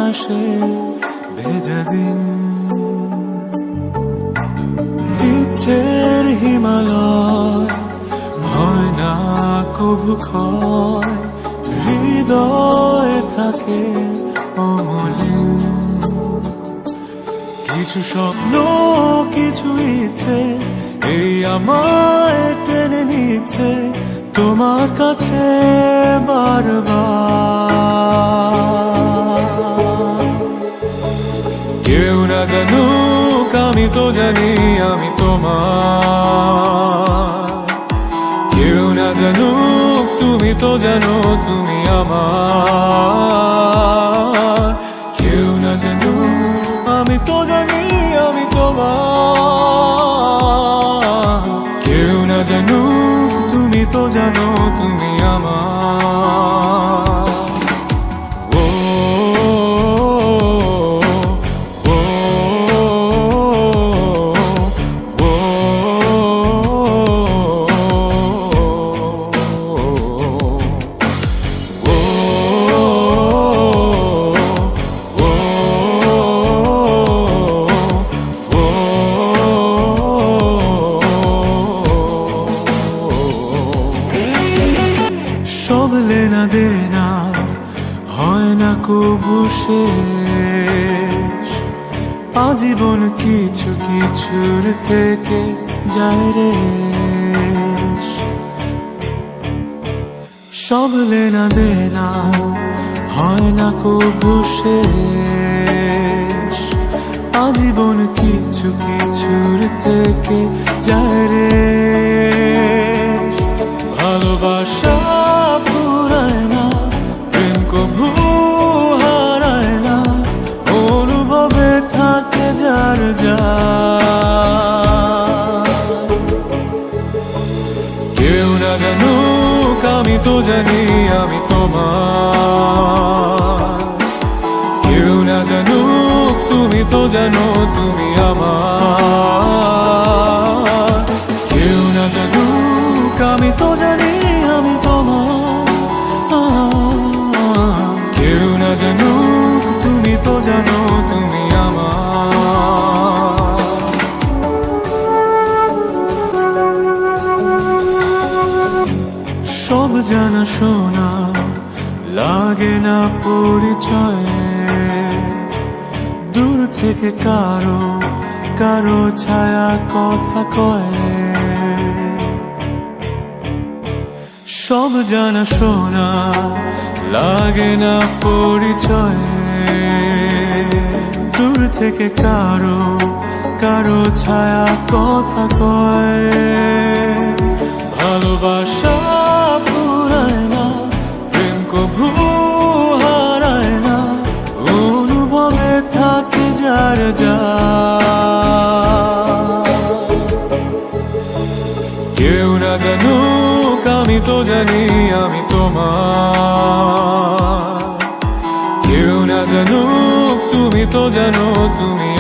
আসে ভেজা দিন, ইচ্ছের হিমালয় হয় না কবু ক্ষয়, হৃদয় থাকে অমলিন। কিছু স্বপ্ন কিছু ইচ্ছে এই আমায় টেনে নিচ্ছে তোমার কাছে বারবার। কেউ না জানুক আমি তো জানি আমি তোমার, কেউ না জানুক তুমি তো জানো তুমি আমার। কেউ না জানুক আমি তো জানি আমি তোমার, কেউ না জানুক তুমি তো জানো তুমি আমার। সব লেনা দেনা হয় না কবু শেষ, আজীবন কিছু কিছুর থেকে যায় রে। সব লেনা দেনা হয় না কবু শেষ, আজীবন কিছু কিছুর থেকে যায় রে। ভালোবাসা ফুরায় না, প্রেম কবু হারায় না, অনুভবে থাকে যার যার। কেউ না জানুক আমি তো জানি আমি তোমার, কেউ না জানুক তুমি তো জানো তুমি আমার। কেউ না জানুক আমি তো জানি আমি তোমার, কেউ না জানুক তুমি তো জানো তুমি আমার। সব জানা শোনা লাগে না পরিচয়ে, দূর থেকে কারো কারো ছায়া কথা কয়। সব জানা শোনা লাগে না পরিচয়ে, দূর থেকে কারো কারো ছায়া কথা কয়। ভালোবাসা ফুরায় না, প্রেম কবু হারায় না, অনুভবে থাকে যার যার। কেউ না জানুক আমি তো জানি আমি তোমার, কেউ না জানুক তুমি তো জানো তুমি